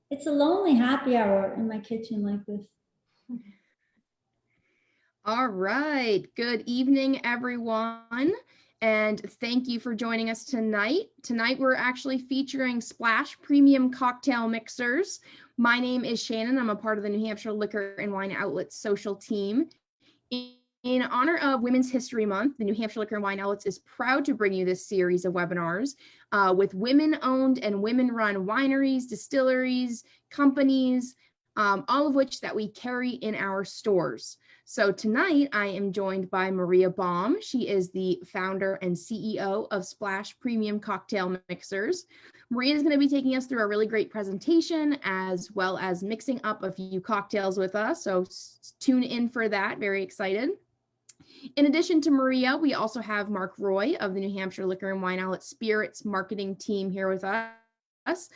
It's a lonely happy hour in my kitchen like this. All right. Good evening, everyone. And thank you for joining us tonight. Tonight, we're actually featuring Splash Premium Cocktail Mixers. My name is Shannon. I'm a part of the New Hampshire Liquor and Wine Outlets social team. In honor of Women's History Month, the New Hampshire Liquor and Wine Outlets is proud to bring you this series of webinars with women-owned and women-run wineries, distilleries, companies, all of which that we carry in our stores. So tonight I am joined by Maria Baum. She is the founder and CEO of Splash Premium Cocktail Mixers. Maria is going to be taking us through a really great presentation as well as mixing up a few cocktails with us. So tune in for that. Very excited. In addition to Maria, we also have Mark Roy of the New Hampshire Liquor and Wine Outlet Spirits marketing team here with us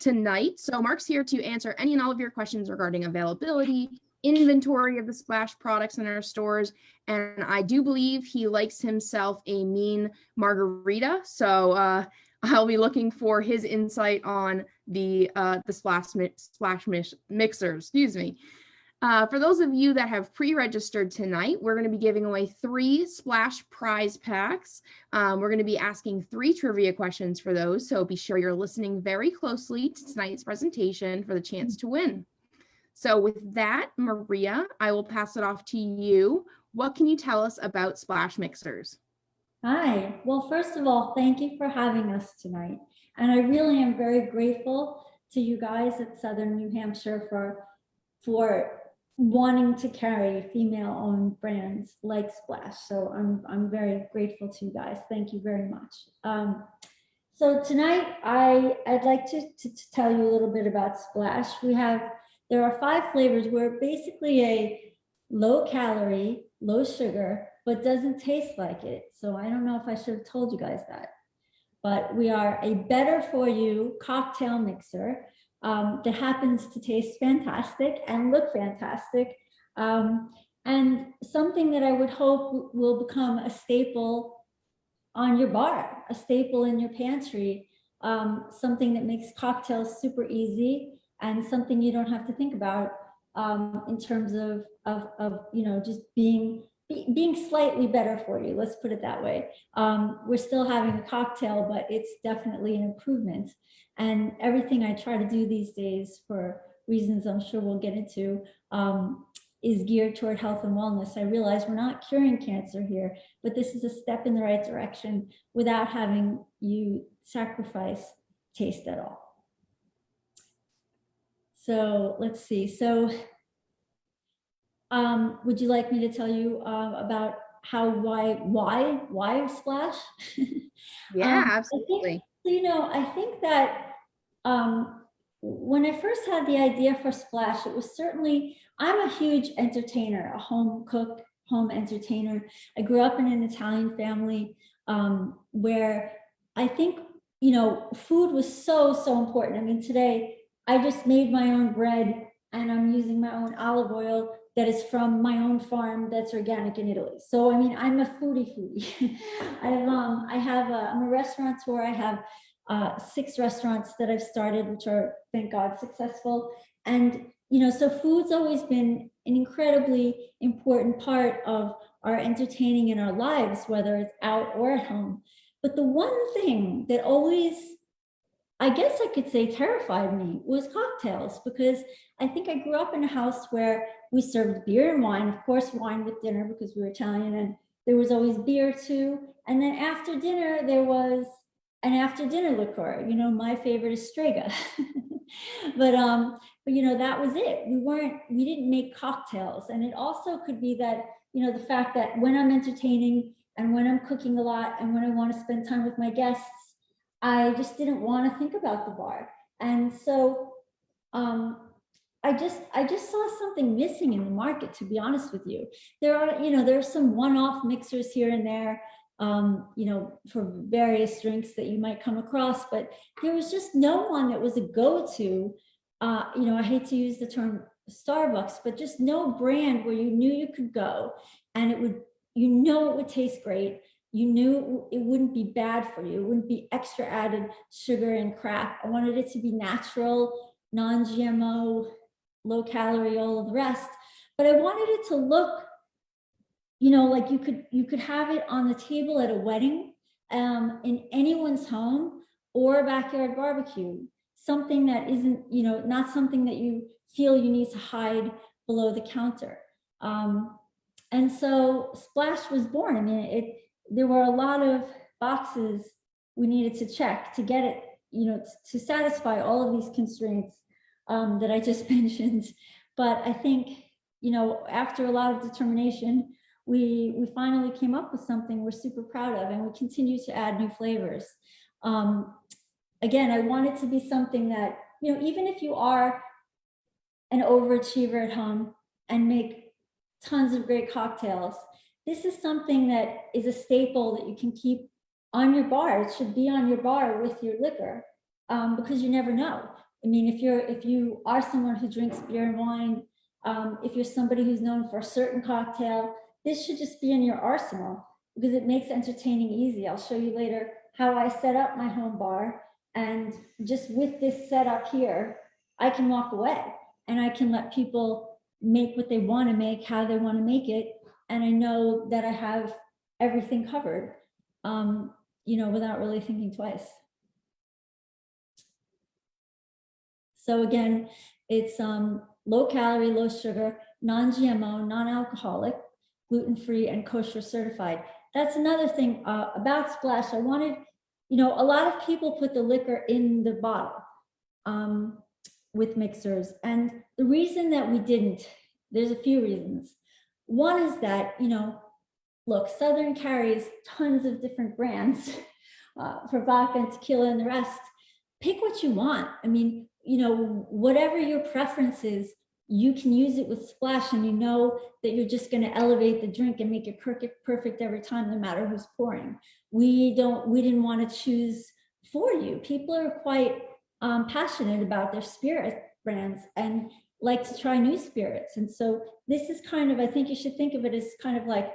tonight. So Mark's here to answer any and all of your questions regarding availability, inventory of the Splash products in our stores, and I do believe he likes himself a mean margarita. So I'll be looking for his insight on the Splash mixers. Excuse me. For those of you that have pre-registered tonight, we're going to be giving away 3 Splash prize packs. We're going to be asking 3 trivia questions for those, so be sure you're listening very closely to tonight's presentation for the chance to win. So with that, Maria, I will pass it off to you. What can you tell us about Splash Mixers? Hi. Well, first of all, thank you for having us tonight. And I really am very grateful to you guys at Southern New Hampshire for wanting to carry female-owned brands like Splash. So I'm very grateful to you guys. Thank you very much. So tonight I'd like to tell you a little bit about Splash. There are 5 flavors. We're basically a low calorie, low sugar, but doesn't taste like it. So I don't know if I should have told you guys that, but we are a better for you cocktail mixer that happens to taste fantastic and look fantastic. And something that I would hope will become a staple on your bar, a staple in your pantry, something that makes cocktails super easy and something you don't have to think about in terms of just being slightly better for you. Let's put it that way. We're still having a cocktail, but it's definitely an improvement. And everything I try to do these days, for reasons I'm sure we'll get into, is geared toward health and wellness. I realize we're not curing cancer here, but this is a step in the right direction without having you sacrifice taste at all. So let's see. So would you like me to tell you about why Splash? Yeah, absolutely. I think that when I first had the idea for Splash, it was certainly, I'm a huge entertainer, a home cook, home entertainer. I grew up in an Italian family where I think, food was so important. I mean, today I just made my own bread and I'm using my own olive oil that is from my own farm that's organic in Italy. So, I mean, I'm a foodie. I'm a restaurateur. I have 6 restaurants that I've started, which are, thank God, successful. And, so food's always been an incredibly important part of our entertaining in our lives, whether it's out or at home. But the one thing that always, I guess I could say, terrified me was cocktails, because I think I grew up in a house where we served beer and wine, of course, wine with dinner because we were Italian, and there was always beer too. And then after dinner, there was an after dinner liqueur. My favorite is Strega. but that was it. We didn't make cocktails. And it also could be that, the fact that when I'm entertaining and when I'm cooking a lot and when I want to spend time with my guests, I just didn't want to think about the bar. And so I just saw something missing in the market, to be honest with you. There are some one-off mixers here and there, for various drinks that you might come across, but there was just no one that was a go-to. I hate to use the term Starbucks, but just no brand where you knew you could go and it would taste great. You knew it wouldn't be bad for you. It wouldn't be extra added sugar and crap. I wanted it to be natural, non-GMO, low calorie, all of the rest. But I wanted it to look, like you could have it on the table at a wedding, in anyone's home or a backyard barbecue. Something that isn't, not something that you feel you need to hide below the counter. And so Splash was born. I mean, there were a lot of boxes we needed to check to get it, to satisfy all of these constraints that I just mentioned. But I think, after a lot of determination, we finally came up with something we're super proud of, and we continue to add new flavors. Again, I want it to be something that, even if you are an overachiever at home and make tons of great cocktails, this is something that is a staple that you can keep on your bar. It should be on your bar with your liquor, because you never know. I mean, if you are someone who drinks beer and wine, if you're somebody who's known for a certain cocktail, this should just be in your arsenal, because it makes entertaining easy. I'll show you later how I set up my home bar, and just with this setup here, I can walk away and I can let people make what they want to make, how they want to make it, and I know that I have everything covered, without really thinking twice. So again, it's low calorie, low sugar, non-GMO, non-alcoholic, gluten-free, and kosher certified. That's another thing about Splash. I wanted, a lot of people put the liquor in the bottle with mixers. And the reason that we didn't, there's a few reasons. One is that, look, Southern carries tons of different brands for vodka and tequila and the rest. Pick what you want. I mean, whatever your preference is, you can use it with Splash, and that you're just going to elevate the drink and make it perfect every time, no matter who's pouring. We didn't want to choose for you. People are quite passionate about their spirit brands and like to try new spirits. And so this is kind of, I think you should think of it as kind of like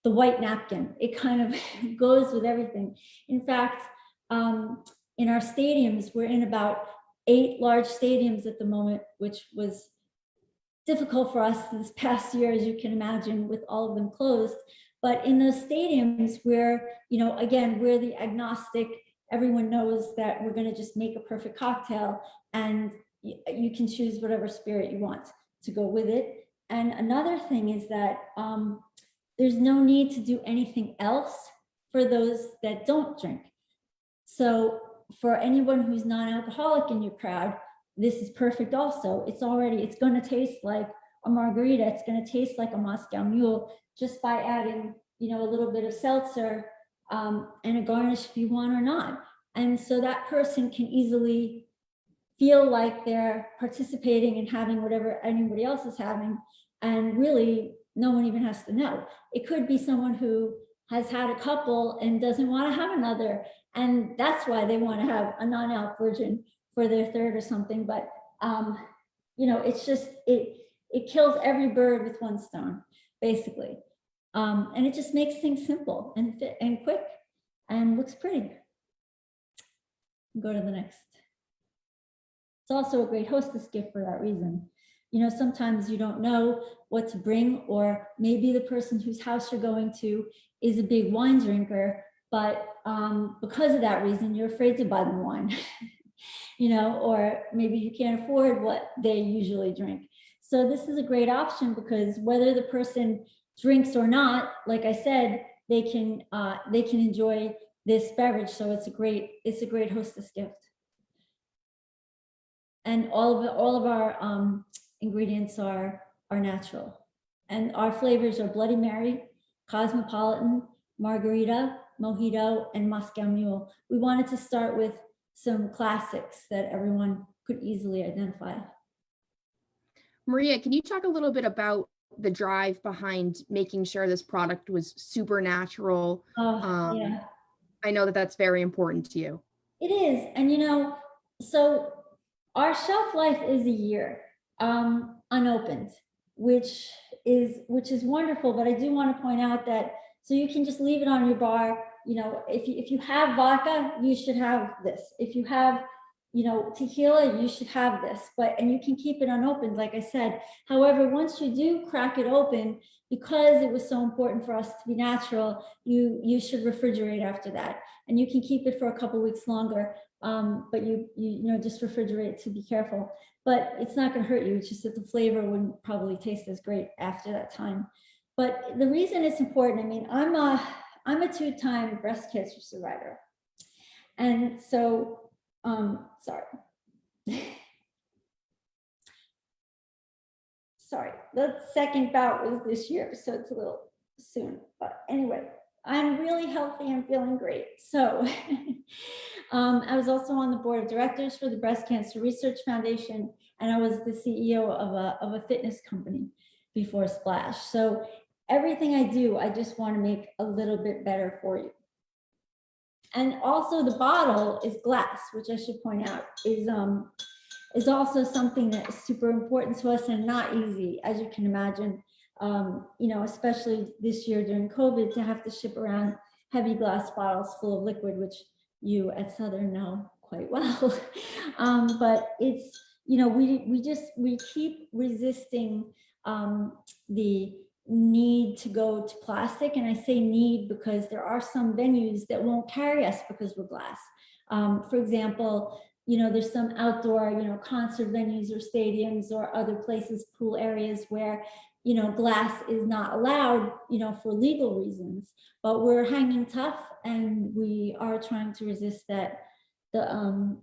the white napkin. It kind of goes with everything. In fact, in our stadiums, we're in about 8 large stadiums at the moment, which was difficult for us this past year, as you can imagine, with all of them closed. But in those stadiums where, again, we're the agnostic, everyone knows that we're going to just make a perfect cocktail, and you can choose whatever spirit you want to go with it. And another thing is that there's no need to do anything else for those that don't drink. So for anyone who's non-alcoholic in your crowd, this is perfect also. It's going to taste like a margarita. It's going to taste like a Moscow Mule, just by adding, a little bit of seltzer and a garnish if you want or not. And so that person can easily feel like they're participating and having whatever anybody else is having. And really, no one even has to know. It could be someone who has had a couple and doesn't want to have another. And that's why they want to have a non-alc version for their third or something. But, it's just, it kills every bird with one stone, basically. And it just makes things simple and fit and quick and looks pretty. Go to the next. It's also a great hostess gift for that reason. Sometimes you don't know what to bring, or maybe the person whose house you're going to is a big wine drinker, but because of that reason, you're afraid to buy them wine, or maybe you can't afford what they usually drink. So this is a great option, because whether the person drinks or not, like I said, they can enjoy this beverage. So it's a great hostess gift. And all of our ingredients are natural, and our flavors are Bloody Mary, Cosmopolitan, Margarita, Mojito, and Moscow Mule. We wanted to start with some classics that everyone could easily identify. Maria, can you talk a little bit about the drive behind making sure this product was super natural? Yeah. I know that that's very important to you. It is. And so our shelf life is a year unopened, which is wonderful. But I do want to point out that, so you can just leave it on your bar. If you have vodka, you should have this. If you have to heal it, you should have this, and you can keep it unopened, like I said. However, once you do crack it open, because it was so important for us to be natural, you should refrigerate after that, and you can keep it for a couple weeks longer. But you just refrigerate to be careful. But it's not going to hurt you. It's just that the flavor wouldn't probably taste as great after that time. But the reason it's important, I mean, I'm a two-time breast cancer survivor, and so sorry. Sorry, the second bout was this year, so it's a little soon. But anyway, I'm really healthy and feeling great. So I was also on the board of directors for the Breast Cancer Research Foundation, and I was the CEO of a fitness company before Splash. So everything I do, I just want to make a little bit better for you. And also the bottle is glass, which I should point out is also something that is super important to us and not easy, as you can imagine, especially this year during COVID, to have to ship around heavy glass bottles full of liquid, which you at Southern know quite well. But it's, we keep resisting the need to go to plastic. And I say need because there are some venues that won't carry us because we're glass. For example, there's some outdoor, concert venues or stadiums or other places, pool areas where, glass is not allowed, for legal reasons, but we're hanging tough and we are trying to resist that, the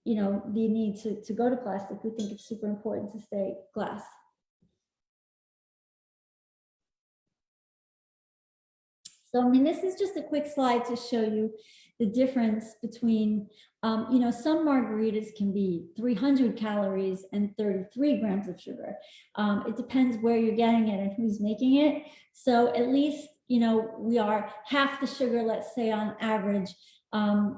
need to go to plastic. We think it's super important to stay glass. So, I mean, this is just a quick slide to show you the difference between, some margaritas can be 300 calories and 33 grams of sugar. It depends where you're getting it and who's making it. So at least, we are half the sugar, let's say on average, and,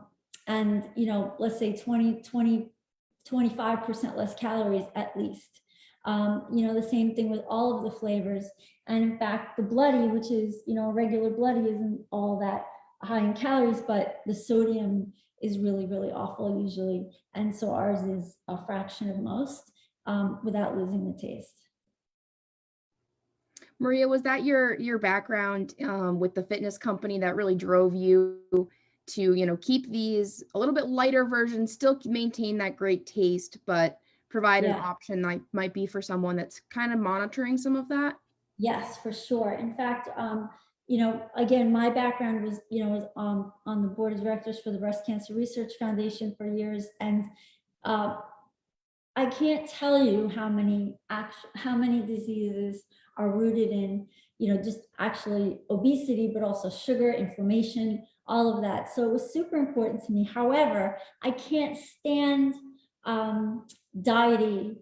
let's say 25% less calories at least. The same thing with all of the flavors. And in fact, the bloody, which is, regular bloody, isn't all that high in calories, but the sodium is really, really awful usually. And so ours is a fraction of most, without losing the taste. Maria, was that your background with the fitness company that really drove you to, keep these a little bit lighter versions, still maintain that great taste, but provide an option that might be for someone that's kind of monitoring some of that? Yes, for sure. In fact, again, my background was, on the board of directors for the Breast Cancer Research Foundation for years. And I can't tell you how many diseases are rooted in, just actually obesity, but also sugar, inflammation, all of that. So it was super important to me. However, I can't stand diety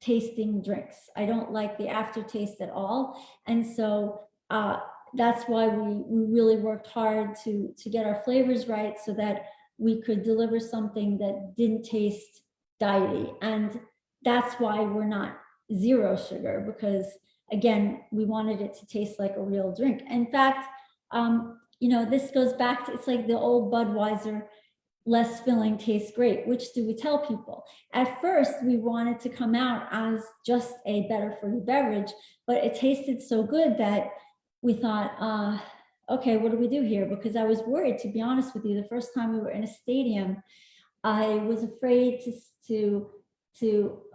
tasting drinks. I don't like the aftertaste at all. And so that's why we really worked hard to get our flavors right so that we could deliver something that didn't taste diety. And that's why we're not zero sugar, because again, we wanted it to taste like a real drink. In fact, this goes back to, it's like the old Budweiser, less filling tastes great. Which do we tell people? At first, we wanted to come out as just a better for you beverage, but it tasted so good that we thought, okay, what do we do here? Because I was worried, to be honest with you, the first time we were in a stadium, I was afraid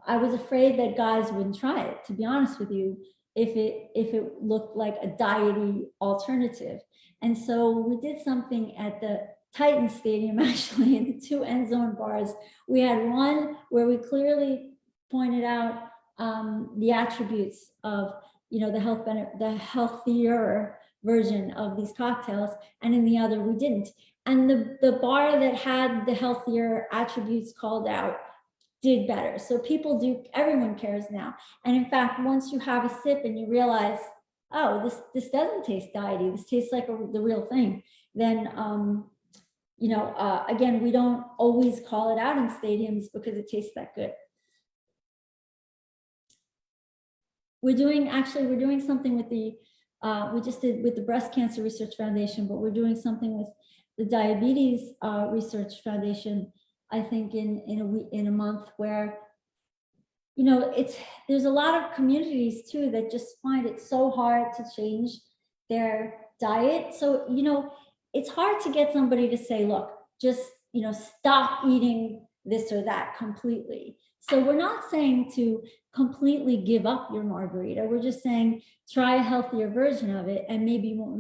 I was afraid that guys wouldn't try it, to be honest with you, if it looked like a diety alternative. And so we did something at the Titan Stadium, actually, in the 2 end zone bars. We had one where we clearly pointed out the attributes of, the healthier version of these cocktails, and in the other we didn't. And the bar that had the healthier attributes called out did better. So everyone cares now. And in fact, once you have a sip and you realize, oh, this doesn't taste diety, this tastes like the real thing, then again, we don't always call it out in stadiums because it tastes that good. We're doing something with we just did with the Breast Cancer Research Foundation, but we're doing something with the Diabetes Research Foundation I think in a week, in a month, where, you know, there's a lot of communities too that just find it so hard to change their diet. So, you know, it's hard to get somebody to say, look, just, you know, stop eating this or that completely. So we're not saying to completely give up your margarita. We're just saying try a healthier version of it, and maybe you won't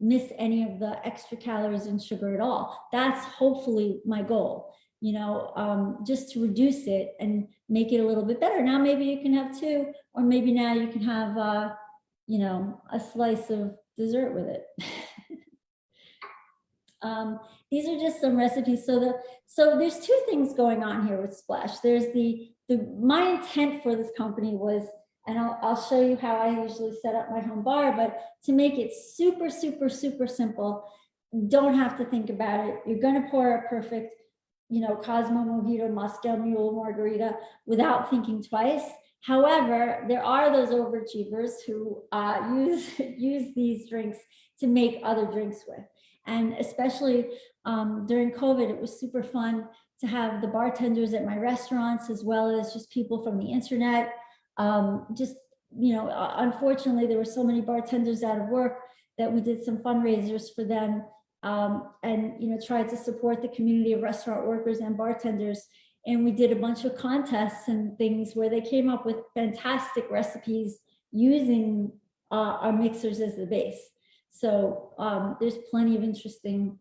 miss any of the extra calories and sugar at all. That's hopefully my goal, you know, just to reduce it and make it a little bit better. Now maybe you can have two, or maybe now you can have, you know, a slice of dessert with it. These are just some recipes. So there's two things going on here with Splash. There's my intent for this company was, and I'll show you how I usually set up my home bar, but to make it super, super, super simple. Don't have to think about it. You're going to pour a perfect, you know, Cosmo Mojito Moscow Mule margarita without thinking twice. However, there are those overachievers who use these drinks to make other drinks with. And especially during COVID, it was super fun to have the bartenders at my restaurants, as well as just people from the internet. Just, you know, unfortunately, there were so many bartenders out of work that we did some fundraisers for them, and, you know, tried to support the community of restaurant workers and bartenders. And we did a bunch of contests and things where they came up with fantastic recipes using our mixers as the base. So there's plenty of interesting,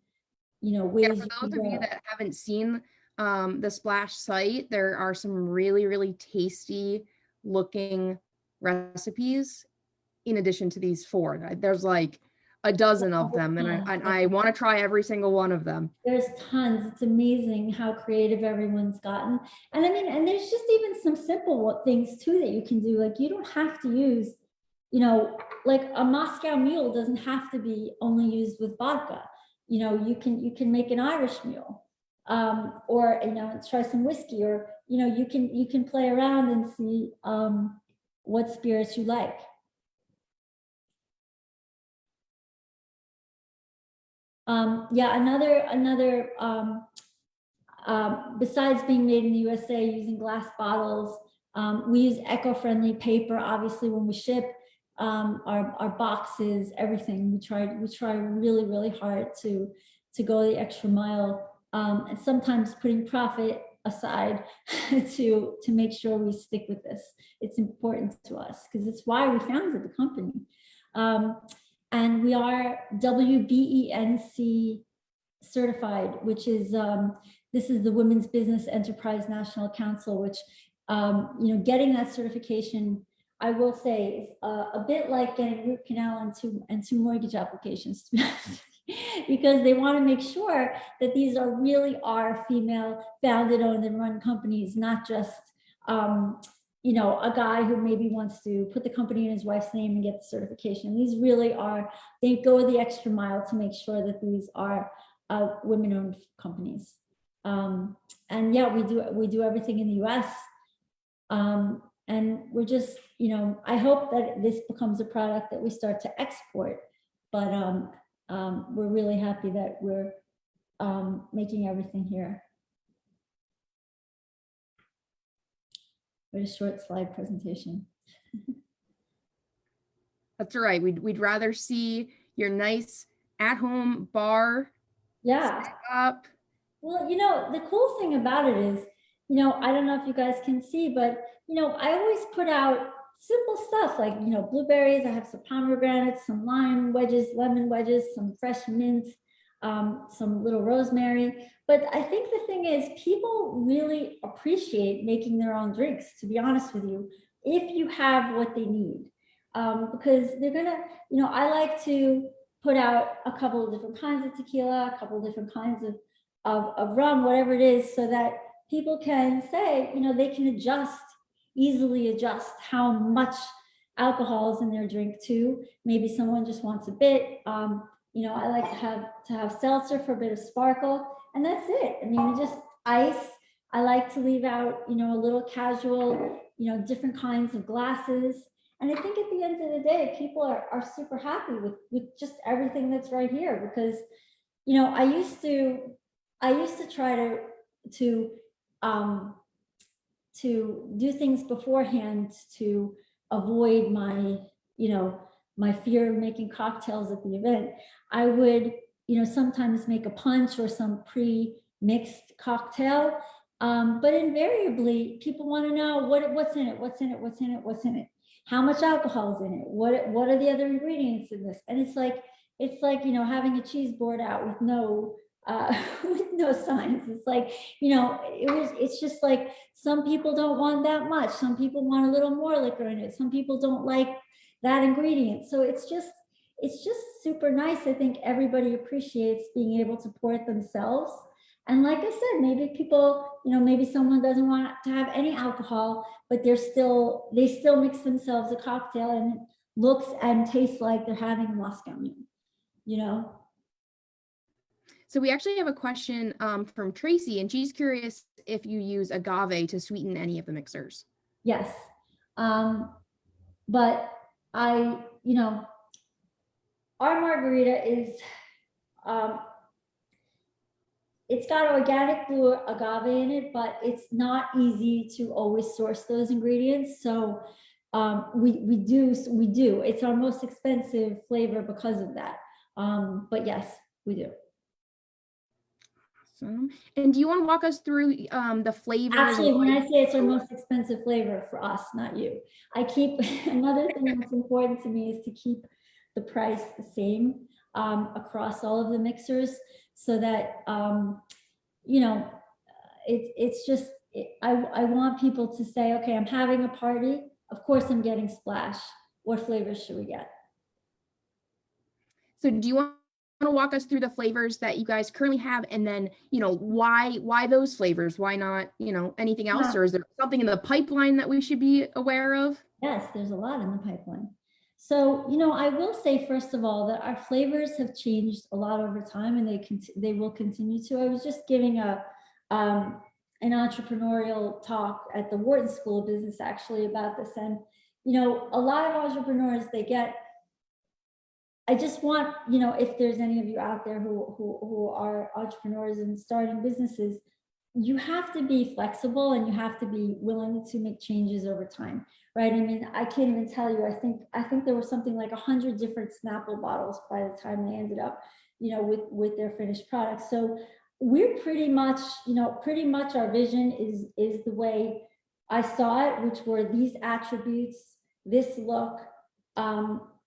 you know, ways. Yeah, for those of you that haven't seen the Splash site, there are some really, really tasty looking recipes in addition to these four. There's like a dozen of them, and I want to try every single one of them. There's tons. It's amazing how creative everyone's gotten. And I mean, and there's just even some simple things too that you can do. Like, you don't have to use, you know, like a Moscow Mule doesn't have to be only used with vodka. You know, you can make an Irish Mule, or, you know, try some whiskey, or, you know, you can play around and see what spirits you like. Yeah, another besides being made in the USA, using glass bottles, we use eco-friendly paper, obviously, when we ship. Our boxes, everything, we try really, really hard to go the extra mile, and sometimes putting profit aside to make sure we stick with this. It's important to us because it's why we founded the company. And we are WBENC certified, which is, this is the Women's Business Enterprise National Council, which, you know, getting that certification, I will say, is a bit like getting root canal and two mortgage applications, to be honest, because they want to make sure that these are really our female founded, owned, and run companies, not just, you know, a guy who maybe wants to put the company in his wife's name and get the certification. These really are, they go the extra mile to make sure that these are women-owned companies. And yeah, we do everything in the US. And we're just, you know, I hope that this becomes a product that we start to export, but we're really happy that we're making everything here. A short slide presentation. That's right. We'd rather see your nice at-home bar. Yeah. Set up. Well, you know, the cool thing about it is, you know, I don't know if you guys can see, but, you know, I always put out simple stuff like, you know, blueberries. I have some pomegranates, some lime wedges, lemon wedges, some fresh mint, some little rosemary. But I think the thing is, people really appreciate making their own drinks, to be honest with you, if you have what they need. Because they're gonna, you know, I like to put out a couple of different kinds of tequila, a couple of different kinds of rum, whatever it is, so that people can say, you know, they can easily adjust how much alcohol is in their drink too. Maybe someone just wants a bit. You know, I like to have seltzer for a bit of sparkle, and that's it. I mean, just ice. I like to leave out, you know, a little casual, you know, different kinds of glasses. And I think at the end of the day, people are super happy with just everything that's right here, because, you know, I used to try to to um, to do things beforehand to avoid my, my fear of making cocktails at the event, I would, sometimes make a punch or some pre-mixed cocktail. But invariably, people want to know what's in it, what's in it, what's in it, what's in it, how much alcohol is in it, what are the other ingredients in this, and it's like having a cheese board out with no with no signs. It's like, it's just like some people don't want that much. Some people want a little more liquor in it. Some people don't like that ingredient. So it's just super nice. I think everybody appreciates being able to pour it themselves. And like I said, maybe people, maybe someone doesn't want to have any alcohol, but they still mix themselves a cocktail and it looks and tastes like they're having a Moscow Mule, So we actually have a question from Tracy, and she's curious if you use agave to sweeten any of the mixers. Yes. But our margarita is, it's got organic blue agave in it, but it's not easy to always source those ingredients. So we do. It's our most expensive flavor because of that. But yes, we do. Awesome. And do you want to walk us through the flavors? Actually, when I say it's our most expensive flavor, for us, not you, I keep another thing that's important to me is to keep the price the same across all of the mixers, so that it's just I want people to say, okay, I'm having a party. Of course, I'm getting Splash. What flavors should we get? So do you want to walk us through the flavors that you guys currently have, and then why those flavors? Why not anything else? Or is there something in the pipeline that we should be aware of? Yes, there's a lot in the pipeline. So I will say, first of all, that our flavors have changed a lot over time, and they will continue to. I was just giving an entrepreneurial talk at the Wharton School of Business actually about this, and a lot of entrepreneurs, I just want, if there's any of you out there who are entrepreneurs and starting businesses, you have to be flexible and you have to be willing to make changes over time, right? I mean, I can't even tell you, I think there was something like 100 different Snapple bottles by the time they ended up, with their finished product. So we're pretty much our vision is the way I saw it, which were these attributes, this look,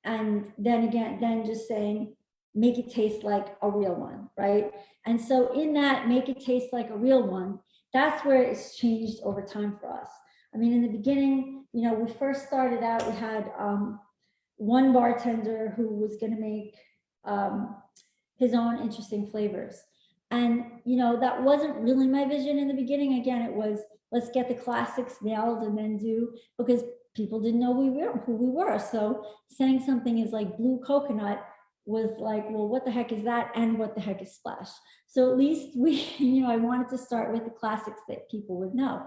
and then just saying, make it taste like a real one, right? And so in that, make it taste like a real one, that's where it's changed over time for us. I mean, in the beginning, we first started out, we had one bartender who was going to make his own interesting flavors. And, that wasn't really my vision in the beginning. Again, it was, let's get the classics nailed and then because people didn't know who we were. So saying something is like blue coconut was like, well, what the heck is that? And what the heck is Splash? So at least I wanted to start with the classics that people would know.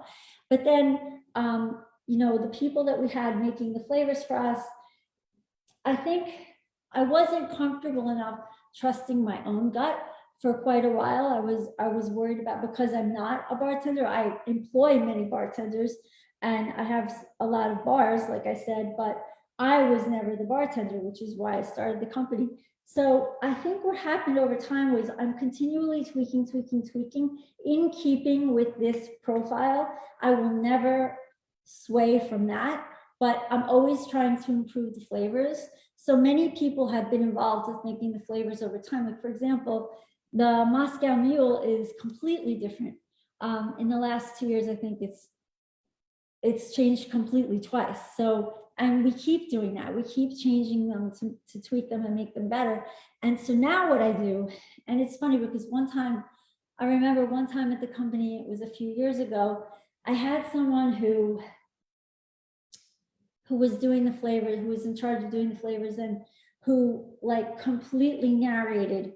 But then, the people that we had making the flavors for us, I think I wasn't comfortable enough trusting my own gut for quite a while. I was worried about, because I'm not a bartender, I employ many bartenders and I have a lot of bars, like I said, but I was never the bartender, which is why I started the company. So I think what happened over time was I'm continually tweaking in keeping with this profile. I will never sway from that, but I'm always trying to improve the flavors. So many people have been involved with making the flavors over time. Like, for example, the Moscow Mule is completely different. In the last 2 years, I think it's changed completely twice. So, and we keep doing that. We keep changing them to tweak them and make them better. And so now what I do, and it's funny because I remember one time at the company, it was a few years ago, I had someone who was doing the flavors, who was in charge of doing the flavors, and who like completely narrated.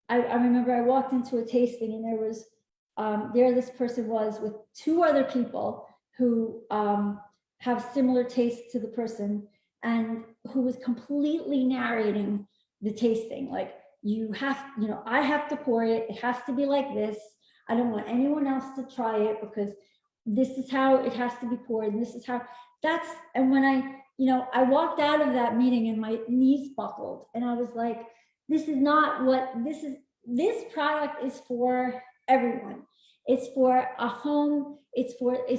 I remember I walked into a tasting and there was, this person was with two other people who have similar tastes to the person, and who was completely narrating the tasting. Like, I have to pour it. It has to be like this. I don't want anyone else to try it because this is how it has to be poured. And this is how and when I walked out of that meeting and my knees buckled and I was like, this is not what this product is for everyone. It's for a home. It's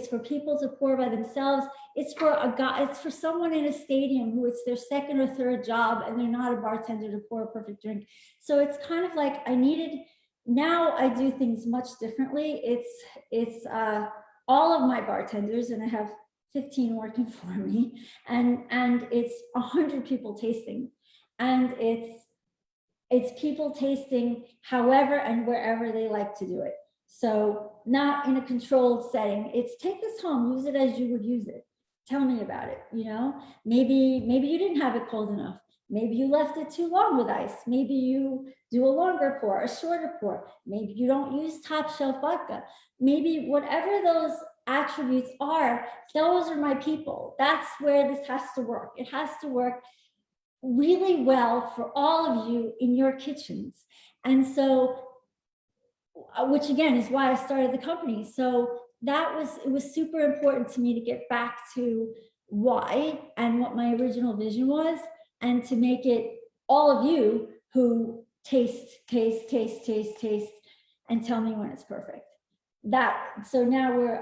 for people to pour by themselves. It's for someone in a stadium who it's their second or third job and they're not a bartender to pour a perfect drink. So it's kind of like now I do things much differently. It's all of my bartenders, and I have 15 working for me, and it's 100 people tasting, and it's people tasting however and wherever they like to do it. So not in a controlled setting. It's take this home, use it as you would use it. Tell me about it. Maybe you didn't have it cold enough. Maybe you left it too long with ice. Maybe you do a longer pour, a shorter pour. Maybe you don't use top shelf vodka. Maybe whatever those attributes are, those are my people. That's where this has to work. It has to work really well for all of you in your kitchens. And so, which again is why I started the company. So it was super important to me to get back to why and what my original vision was, and to make it all of you who taste, and tell me when it's perfect. So now we're,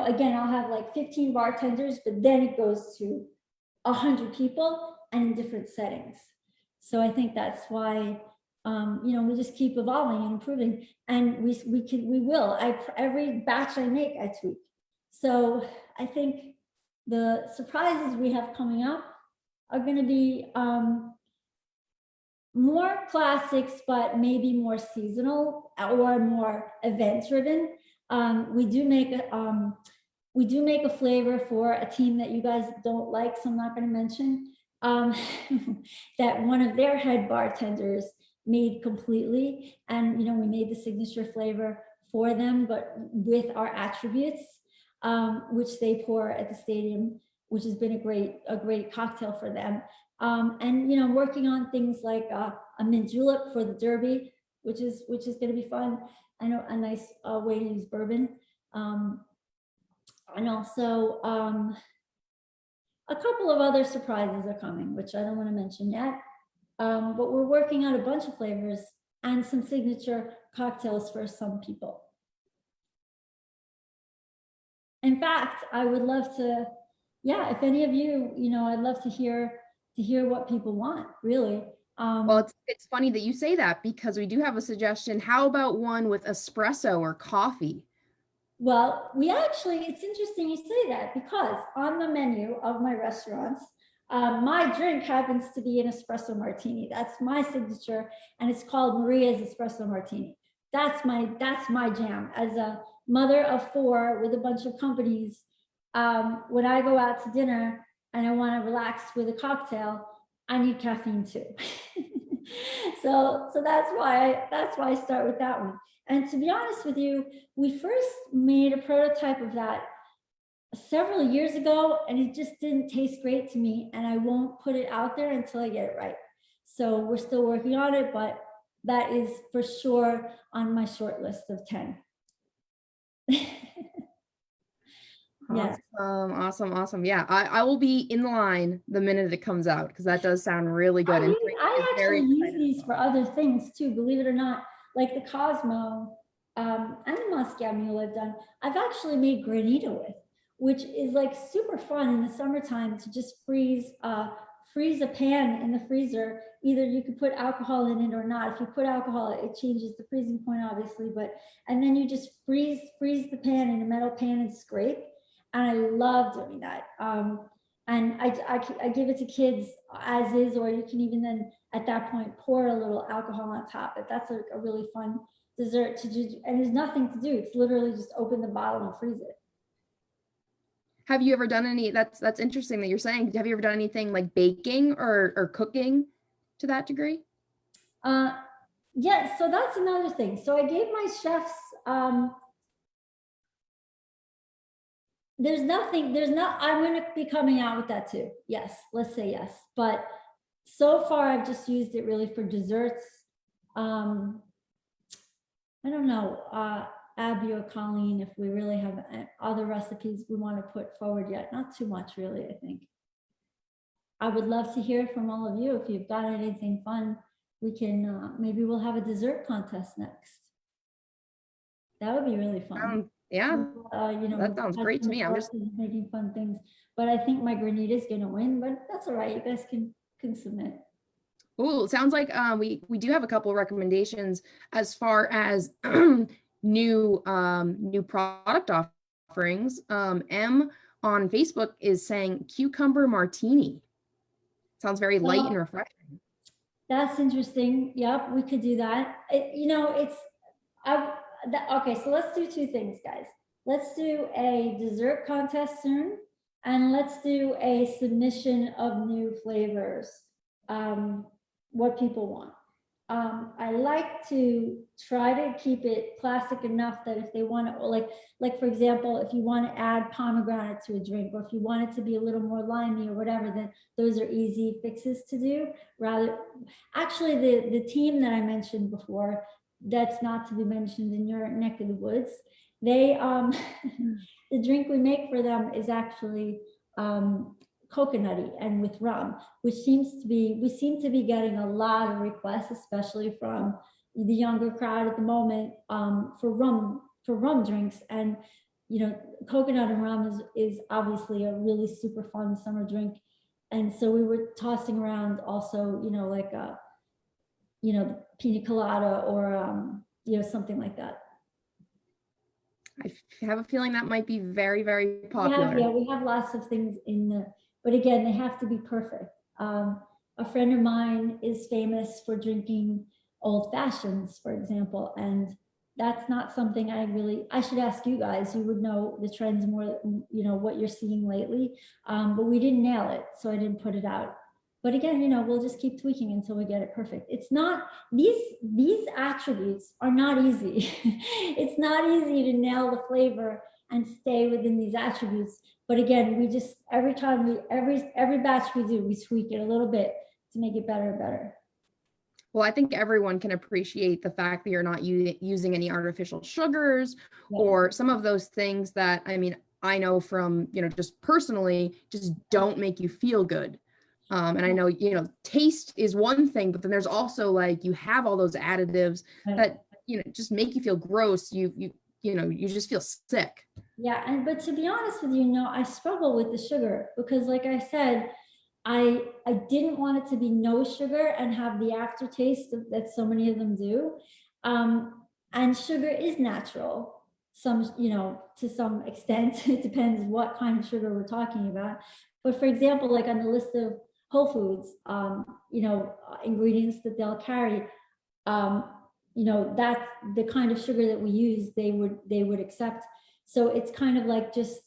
again, I'll have like 15 bartenders, but then it goes to 100 people and in different settings. So I think that's why, we just keep evolving and improving, and we will. Every batch I make, I tweak. So I think the surprises we have coming up are going to be more classics, but maybe more seasonal or more event driven. We do make a flavor for a team that you guys don't like, so I'm not going to mention, that one of their head bartenders made completely, and we made the signature flavor for them, but with our attributes, which they pour at the stadium, which has been a great cocktail for them. And working on things like a mint julep for the Derby, which is going to be fun. I know, a nice way to use bourbon, and also a couple of other surprises are coming, which I don't want to mention yet. But we're working on a bunch of flavors and some signature cocktails for some people. In fact, I would love to, if any of you, I'd love to hear what people want, really. Well, it's funny that you say that, because we do have a suggestion. How about one with espresso or coffee? Well, it's interesting you say that, because on the menu of my restaurants, my drink happens to be an espresso martini. That's my signature, and it's called Maria's Espresso Martini. That's my jam. As a mother of 4 with a bunch of companies, when I go out to dinner and I want to relax with a cocktail, I need caffeine too. So that's why I start with that one. And to be honest with you, we first made a prototype of that several years ago, and it just didn't taste great to me, and I won't put it out there until I get it right. So we're still working on it, but that is for sure on my short list of 10. Yeah. Awesome. Yeah, I will be in line the minute it comes out, because that does sound really good. I actually use these for other things too, believe it or not, like the Cosmo and the Moscow Mule I've actually made Granita with, which is like super fun in the summertime to just freeze a pan in the freezer. Either you could put alcohol in it or not. If you put alcohol, it changes the freezing point, obviously, and then you just freeze the pan in a metal pan and scrape. And I love doing that. And I give it to kids as is, or you can even then at that point pour a little alcohol on top. But that's a really fun dessert to do. And there's nothing to do. It's literally just open the bottle and freeze it. Have you ever done any, that's interesting that you're saying, have you ever done anything like baking or cooking to that degree? Yeah, so that's another thing. So I gave my chefs, I'm going to be coming out with that too. Yes, let's say yes. But so far I've just used it really for desserts. I don't know, Abby or Colleen, if we really have other recipes we want to put forward yet. Not too much, really, I think. I would love to hear from all of you. If you've got anything fun, we can, maybe we'll have a dessert contest next. That would be really fun. Yeah, that sounds great to me. I'm just making fun things, but I think my Granita is going to win, but that's all right. You guys can submit. Oh, it sounds like we do have a couple of recommendations as far as new product offerings. M on Facebook is saying cucumber martini. Sounds very light and refreshing. That's interesting. Yep, we could do that. Okay, so let's do two things, guys. Let's do a dessert contest soon, and let's do a submission of new flavors, what people want. I like to try to keep it classic enough that if they want to, like for example, if you want to add pomegranate to a drink, or if you want it to be a little more limey or whatever, then those are easy fixes to do. Actually, the team that I mentioned before, that's not to be mentioned in your neck of the woods, they the drink we make for them is actually coconutty and with rum, which we seem to be getting a lot of requests, especially from the younger crowd at the moment, for rum drinks. And coconut and rum is obviously a really super fun summer drink. And so we were tossing around also, like pina colada or something like that. I have a feeling that might be very, very popular. Yeah, we have lots of things but again, they have to be perfect. A friend of mine is famous for drinking old fashions, for example, and that's not something I should ask you guys. You would know the trends more, what you're seeing lately, but we didn't nail it, so I didn't put it out. But again, we'll just keep tweaking until we get it perfect. It's not, these attributes are not easy. It's not easy to nail the flavor and stay within these attributes. But again, we just, every batch we do, we tweak it a little bit to make it better and better. Well, I think everyone can appreciate the fact that you're not using any artificial sugars or some of those things that, I know from, just personally, just don't make you feel good. And I know, taste is one thing, but then there's also like, you have all those additives that, just make you feel gross. You just feel sick. Yeah. But to be honest with you, I struggle with the sugar because like I said, I didn't want it to be no sugar and have the aftertaste that so many of them do. And sugar is natural, to some extent. It depends what kind of sugar we're talking about. But for example, like on the list of Whole Foods, ingredients that they'll carry, that's the kind of sugar that we use, they would accept. So it's kind of like just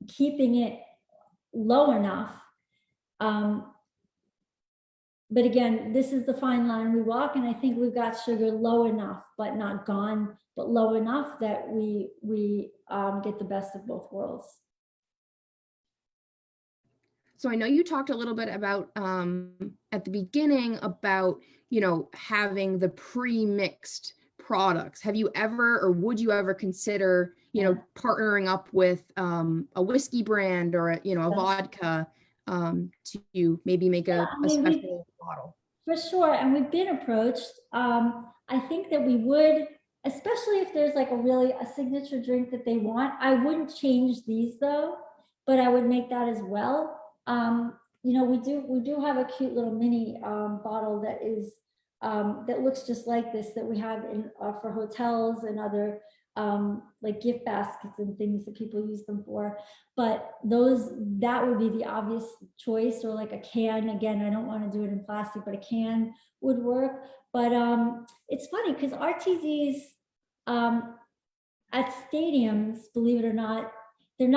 keeping it low enough. But again, this is the fine line we walk, and I think we've got sugar low enough, but not gone, but low enough that we get the best of both worlds. So I know you talked a little bit about at the beginning about, having the pre-mixed products. Have you ever, or would you ever consider, partnering up with a whiskey brand or a vodka to maybe make a special bottle? For sure, and we've been approached. I think that we would, especially if there's like a signature drink that they want. I wouldn't change these though, but I would make that as well. We do have a cute little mini bottle that is that looks just like this that we have in for hotels and other like gift baskets and things that people use them for. But that would be the obvious choice, or like a can. Again, I don't want to do it in plastic, but a can would work. But it's funny because RTDs at stadiums, believe it or not, they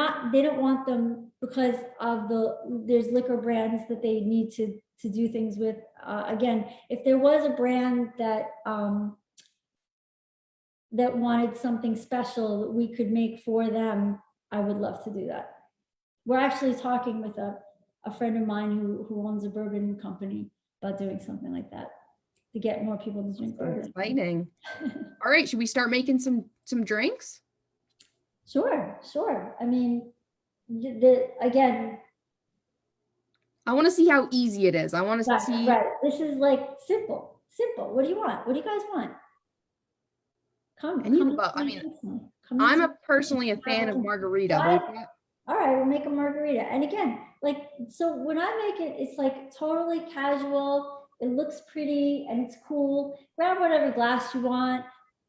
don't want them because of there's liquor brands that they need to do things with. Again, if there was a brand that that wanted something special that we could make for them, I would love to do that. We're actually talking with a friend of mine who owns a bourbon company about doing something like that. to get more people to drink bourbon. Exciting. All right, should we start making some drinks? Sure. I mean, again, I want to see how easy it is. I want to see. right. This is like simple. What do you want? What do you guys want? Come. I mean, I'm personally a fan of margarita. All right, we'll make a margarita. And again, like, so when I make it, it's like totally casual. It looks pretty and it's cool. Grab whatever glass you want.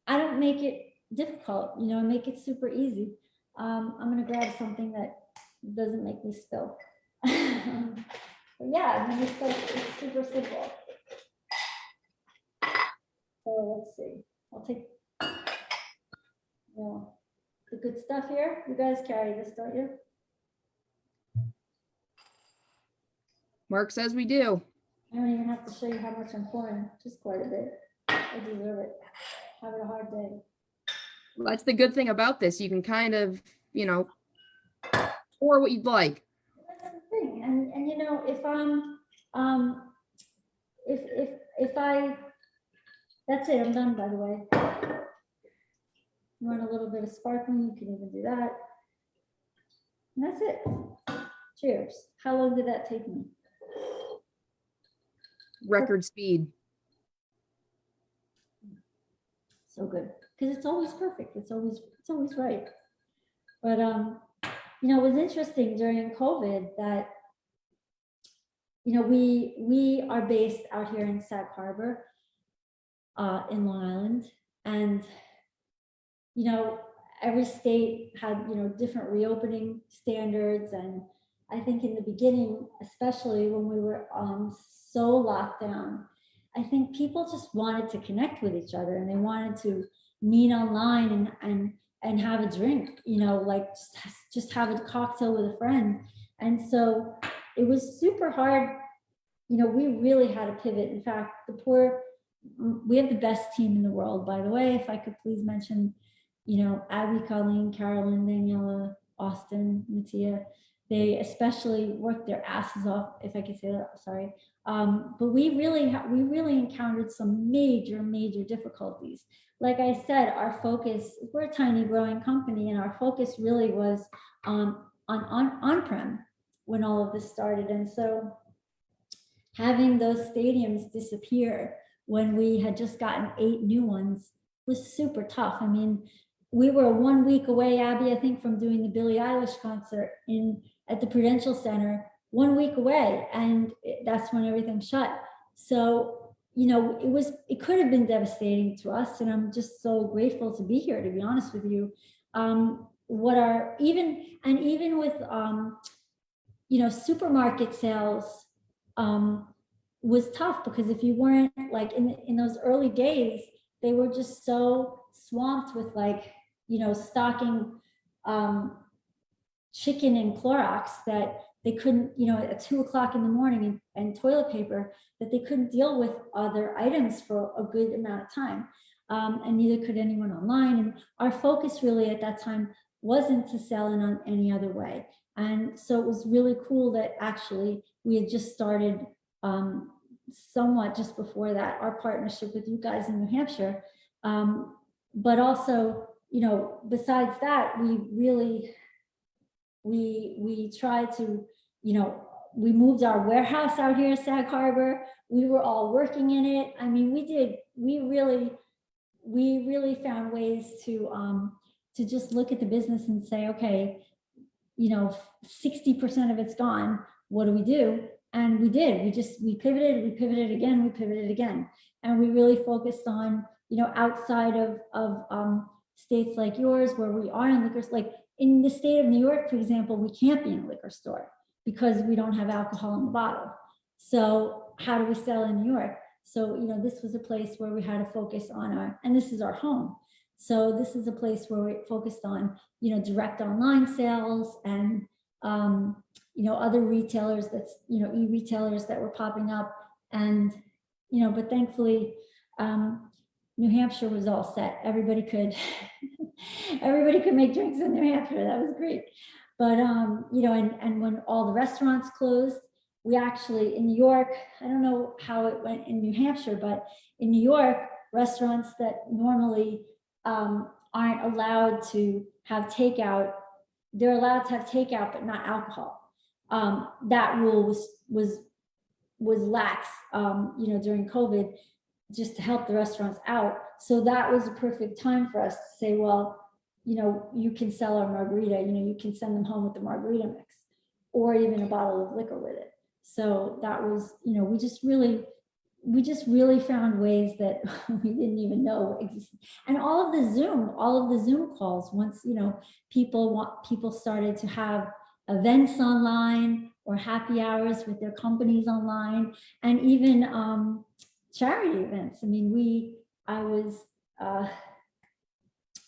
I don't make it difficult, I make it super easy. I'm gonna grab something that doesn't make me spill. But yeah, I mean, it's super simple. So let's see. I'll take the good stuff here. You guys carry this, don't you? Mark says we do. I don't even have to show you how much I'm pouring, just quite a bit. I deserve it. Having a hard day. Well, that's the good thing about this. You can kind of, pour what you'd like. That's the thing. And if I'm if I that's it, I'm done, by the way. You want a little bit of sparkling, you can even do that. And that's it. Cheers. How long did that take me? Record speed. So good, because it's always perfect. It's always right. But it was interesting during COVID that we are based out here in Sag Harbor, in Long Island, and every state had different reopening standards, and I think in the beginning, especially when we were so locked down, I think people just wanted to connect with each other, and they wanted to meet online and have a drink, like just have a cocktail with a friend. And so it was super hard. We really had to pivot. In fact, we have the best team in the world, by the way. If I could please mention, Abby, Colleen, Carolyn, Daniela, Austin, Mattia, they especially worked their asses off, if I could say that, sorry. But we really encountered some major difficulties. Like I said, our focus, we're a tiny growing company, and our focus really was on-prem when all of this started. And so having those stadiums disappear when we had just gotten 8 new ones was super tough. I mean, we were 1 week away, Abby, I think, from doing the Billie Eilish concert at the Prudential Center, 1 week away, and that's when everything shut. So, it could have been devastating to us, and I'm just so grateful to be here, to be honest with you. Even with supermarket sales was tough, because if you weren't, like, in those early days, they were just so swamped with, like, stocking chicken and Clorox that they couldn't, at 2 o'clock in the morning, and toilet paper, that they couldn't deal with other items for a good amount of time. And neither could anyone online. And our focus really at that time wasn't to sell in on any other way. And so it was really cool that actually we had just started somewhat just before that, our partnership with you guys in New Hampshire. But also, besides that, we tried to, we moved our warehouse out here at Sag Harbor. We were all working in it. I mean, we really found ways to just look at the business and say, okay, 60% of it's gone. What do we do? And we did. We pivoted again. And we really focused on, outside of states like yours, where we are in liquor, like in the state of New York, for example, we can't be in a liquor store because we don't have alcohol in the bottle. So how do we sell in New York? So, this was a place where we had to focus on and this is our home. So this is a place where we focused on, direct online sales and, other retailers that's, e-retailers that were popping up. And, but thankfully, New Hampshire was all set. Everybody could make drinks in New Hampshire. That was great. But, and when all the restaurants closed, we actually, in New York, I don't know how it went in New Hampshire, but in New York, restaurants that normally aren't allowed to have takeout, they're allowed to have takeout, but not alcohol. That rule was lax, during COVID, just to help the restaurants out. So that was a perfect time for us to say, well, you can sell our margarita, you can send them home with the margarita mix or even a bottle of liquor with it. So that was, we just really found ways that we didn't even know existed. And all of the Zoom calls, once, people started to have events online or happy hours with their companies online, and even charity events. I mean, I was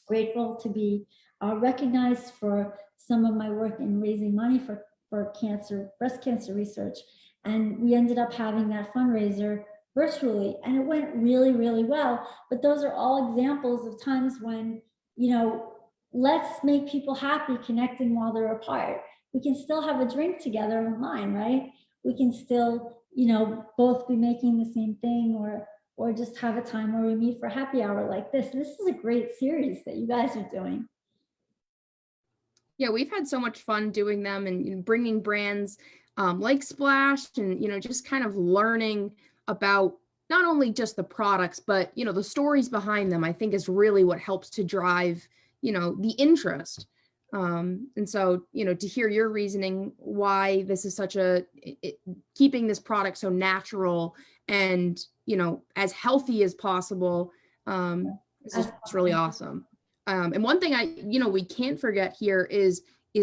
grateful to be recognized for some of my work in raising money for breast cancer research. And we ended up having that fundraiser virtually, and it went really, really well. But those are all examples of times when, let's make people happy connecting while they're apart. We can still have a drink together online, right? We can still, both be making the same thing, or just have a time where we meet for happy hour like this. And this is a great series that you guys are doing. Yeah, we've had so much fun doing them and bringing brands like Splash and, just kind of learning about not only just the products, but, the stories behind them, I think is really what helps to drive, the interest. And so, to hear your reasoning why this is such keeping this product so natural and, as healthy as possible, is just really awesome. And one thing we can't forget here is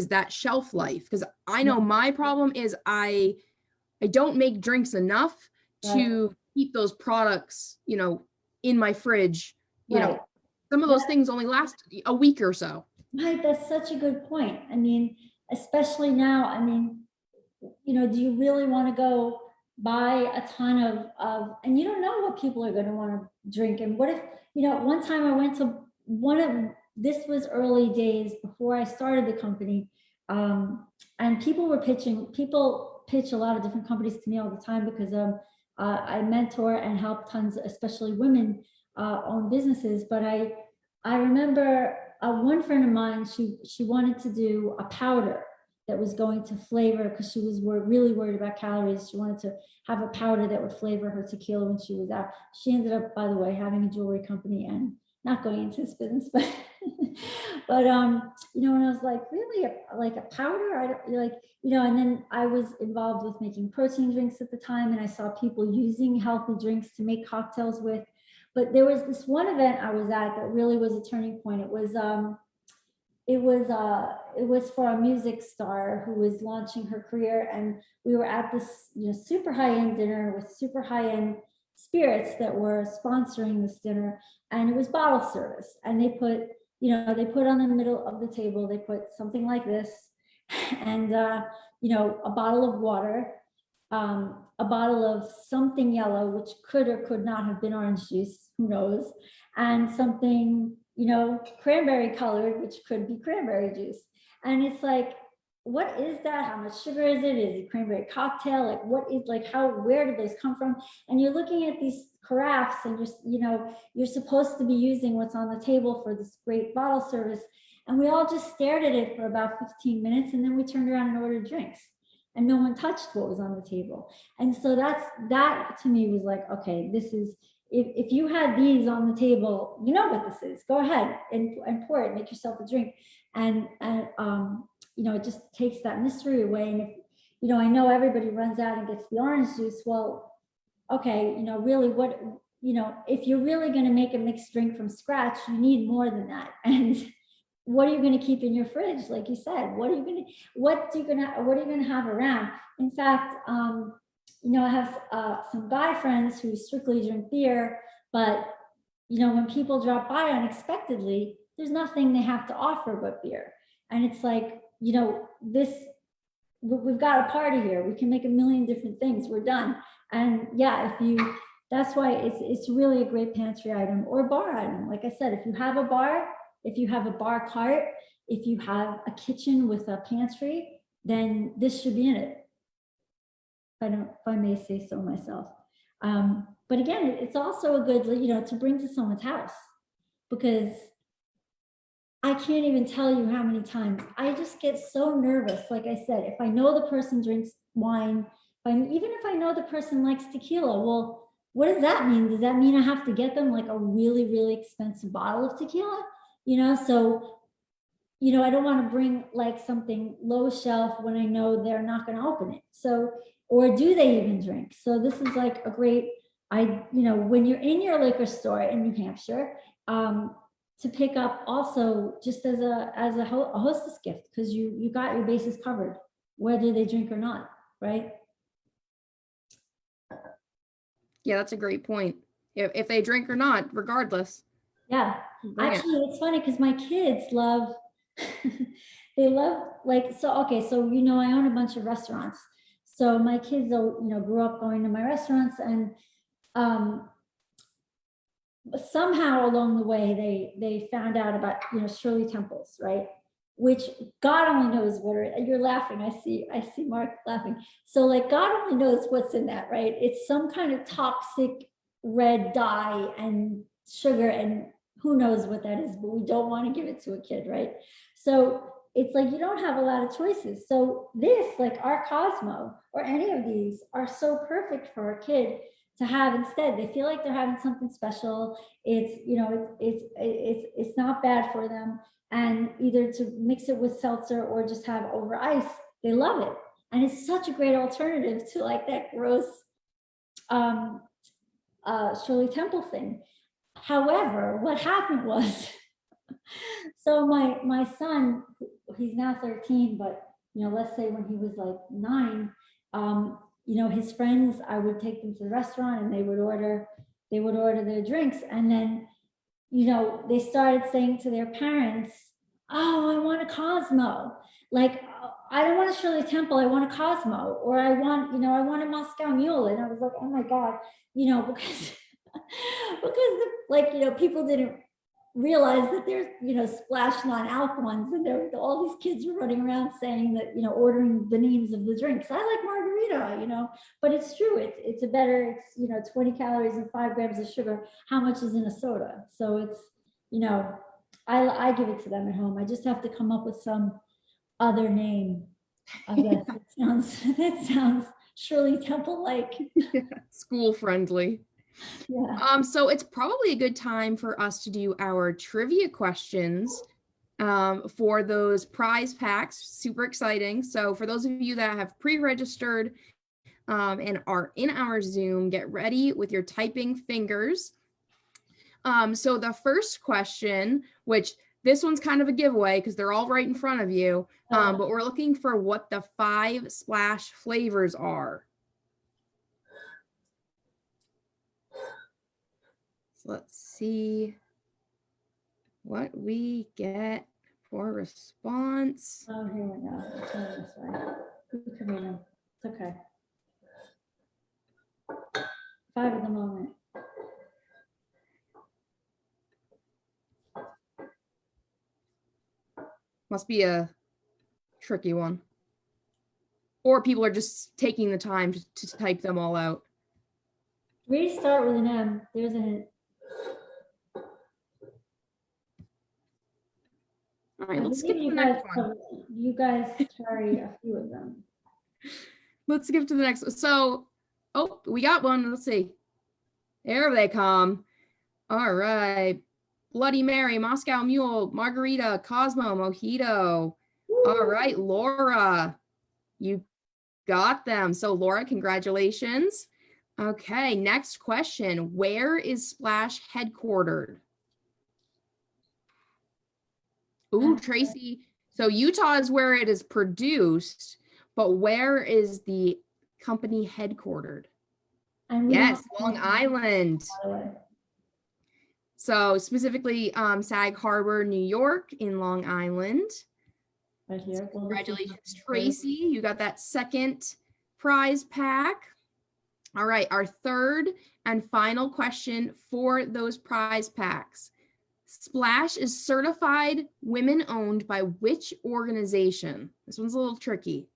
that shelf life, because I know my problem is I don't make drinks enough to keep those products, in my fridge. Some of those things only last a week or so. Right, that's such a good point. I mean, especially now, do you really want to go buy a ton of, and you don't know what people are going to want to drink. And what if, one time I went to this was early days before I started the company. And people pitch a lot of different companies to me all the time because I mentor and help tons, especially women own businesses. But I remember one friend of mine, she wanted to do a powder that was going to flavor, because she was really worried about calories. She wanted to have a powder that would flavor her tequila when she was out. She ended up, by the way, having a jewelry company and not going into this business, but but when I was like, really, like a powder, I don't like, and then I was involved with making protein drinks at the time, and I saw people using healthy drinks to make cocktails with. But there was this one event I was at that really was a turning point. It was for a music star who was launching her career, and we were at this super high-end dinner with super high-end spirits that were sponsoring this dinner, and it was bottle service. And they put on the middle of the table, they put something like this, and a bottle of water, a bottle of something yellow, which could or could not have been orange juice, who knows, and something cranberry colored, which could be cranberry juice. And it's like, what is that? How much sugar is it? Is it cranberry cocktail? Like, what is, like, where did those come from? And you're looking at these carafes, and you're supposed to be using what's on the table for this great bottle service. And we all just stared at it for about 15 minutes, and then we turned around and ordered drinks, and no one touched what was on the table. And so that to me was like, okay, this is, if you had these on the table, you know what this is, go ahead and pour it, make yourself a drink. And it just takes that mystery away. And if, I know everybody runs out and gets the orange juice. Well, okay, really what, if you're really going to make a mixed drink from scratch, you need more than that. And what are you going to keep in your fridge? Like you said, what are you going to have around? In fact, I have some guy friends who strictly drink beer, but when people drop by unexpectedly, there's nothing they have to offer but beer. And it's like, we've got a party here. We can make a million different things. We're done. And yeah, that's why it's really a great pantry item or bar item. Like I said, if you have a bar cart, if you have a kitchen with a pantry, then this should be in it. if I may say so myself. But again, it's also a good, to bring to someone's house, because I can't even tell you how many times I just get so nervous. Like I said, if I know the person drinks wine, even if I know the person likes tequila, well, what does that mean? Does that mean I have to get them like a really, really expensive bottle of tequila? So, I don't want to bring like something low shelf when I know they're not going to open it. So, or do they even drink? So this is like a great, when you're in your liquor store in New Hampshire, to pick up also just as a hostess gift, because you got your bases covered, whether they drink or not, right? Yeah, that's a great point. If they drink or not, regardless. Yeah, actually, it's funny because my kids love, they love like, so, okay, so, I own a bunch of restaurants. So my kids, grew up going to my restaurants, and somehow along the way, they found out about, Shirley Temples, right? Which God only knows what you're laughing. I see Mark laughing. So like, God only knows what's in that, right? It's some kind of toxic red dye and sugar, and who knows what that is, but we don't want to give it to a kid, right? So it's like, you don't have a lot of choices. So this, like our Cosmo or any of these, are so perfect for a kid to have instead. They feel like they're having something special. It's, it's not bad for them. And either to mix it with seltzer or just have over ice, they love it. And it's such a great alternative to like that gross Shirley Temple thing. However, what happened was, so my son, he's now 13, but let's say when he was like 9, his friends, I would take them to the restaurant and they would order their drinks, and then they started saying to their parents, "Oh, I want a Cosmo. Like, I don't want a Shirley Temple. I want a Cosmo, or I want a Moscow Mule." And I was like, "Oh my God," because people didn't realize that there's splash non-alc ones, and all these kids were running around saying that ordering the names of the drinks. I like margarita, but it's true. It's a better. It's 20 calories and 5 grams of sugar. How much is in a soda? So it's I give it to them at home. I just have to come up with some other name. I guess that sounds Shirley Temple like. School friendly. Yeah. So it's probably a good time for us to do our trivia questions for those prize packs. Super exciting. So for those of you that have pre-registered and are in our Zoom, get ready with your typing fingers. So the first question, which this one's kind of a giveaway because they're all right in front of you, but we're looking for what the 5 splash flavors are. Let's see what we get for response. Oh, here we go. Let's try this way. It's okay. 5 at the moment. Must be a tricky one. Or people are just taking the time to type them all out. Restart with an M. There's a hint. All right, let's skip to the next one. You guys carry a few of them. Let's skip to the next one. So, oh, we got one. Let's see. There they come. All right. Bloody Mary, Moscow Mule, Margarita, Cosmo, Mojito. Woo. All right, Laura, you got them. So, Laura, congratulations. Okay, next question. Where is Splash headquartered? Ooh, Tracy. So Utah is where it is produced, but where is the company headquartered? Yes, Long Island. So specifically Sag Harbor, New York in Long Island. Right here. So congratulations, Tracy. You got that second prize pack. All right, our third and final question for those prize packs. Splash is certified women-owned by which organization? This one's a little tricky.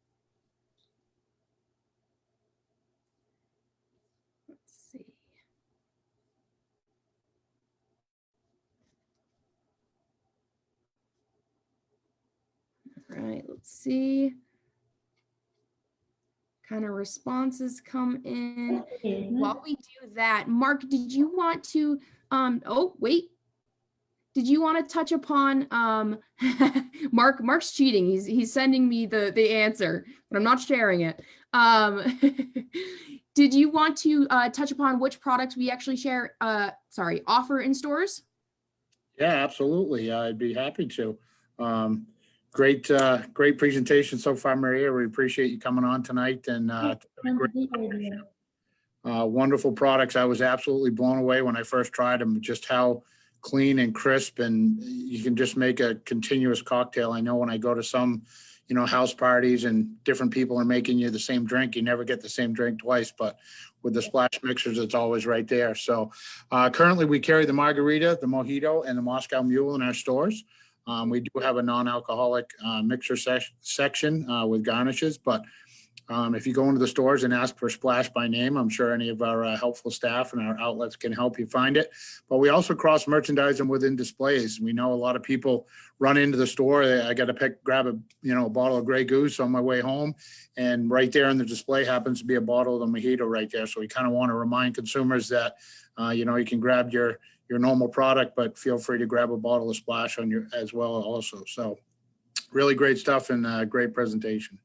right, let's see. Kind of responses come in. While we do that, Mark, did you want to, oh, wait. Did you want to touch upon, Mark's cheating. He's sending me the answer, but I'm not sharing it. Did you want to touch upon which products we actually offer in stores? Yeah, absolutely. I'd be happy to. Great presentation so far, Maria. We appreciate you coming on tonight and wonderful products. I was absolutely blown away when I first tried them, just how clean and crisp, and you can just make a continuous cocktail. I know when I go to some, house parties and different people are making you the same drink, you never get the same drink twice, but with the splash mixers, it's always right there. So currently we carry the margarita, the mojito, and the Moscow Mule in our stores. We do have a non-alcoholic mixer section with garnishes, but if you go into the stores and ask for Splash by name, I'm sure any of our helpful staff and our outlets can help you find it. But we also cross merchandise them within displays. We know a lot of people run into the store. I got to grab a bottle of Grey Goose on my way home, and right there in the display happens to be a bottle of the mojito right there. So we kind of want to remind consumers that you can grab your normal product, but feel free to grab a bottle of Splash on your as well also. So really great stuff and great presentation.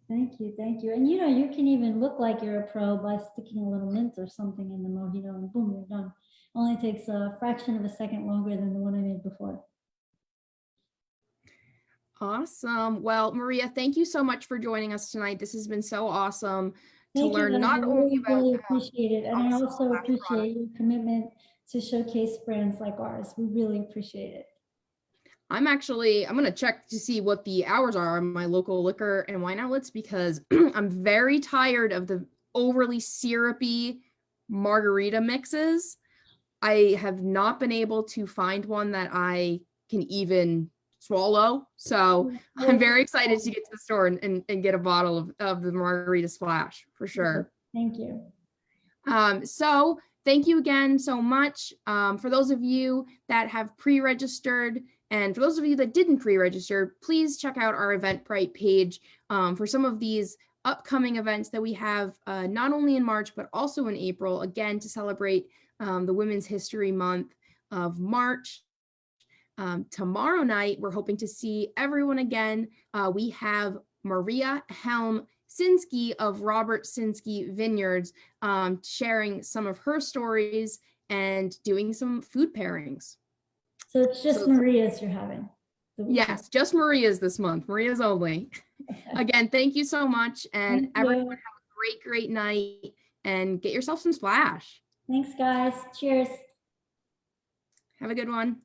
Thank you. And you can even look like you're a pro by sticking a little mint or something in the mojito, and boom, you're done. Only takes a fraction of a second longer than the one I made before. Awesome. Well, Maria, thank you so much for joining us tonight. This has been so awesome to learn I only about really appreciate it, and I also appreciate your commitment to showcase brands like ours. We really appreciate it. I'm going to check to see what the hours are on my local liquor and wine outlets, because I'm very tired of the overly syrupy margarita mixes. I have not been able to find one that I can even swallow. So I'm very excited to get to the store and get a bottle of the margarita Splash for sure. Thank you. So thank you again so much. For those of you that have pre-registered, and for those of you that didn't pre-register, please check out our Eventbrite page for some of these upcoming events that we have not only in March, but also in April, again, to celebrate the Women's History Month of March. Tomorrow night, we're hoping to see everyone again. We have Maria Helm-Sinsky of Robert Sinsky Vineyards sharing some of her stories and doing some food pairings. So it's just Maria's you're having? Yes, just Maria's this month. Maria's only. Again, thank you so much. And everyone have a great night and get yourself some Splash. Thanks, guys. Cheers. Have a good one.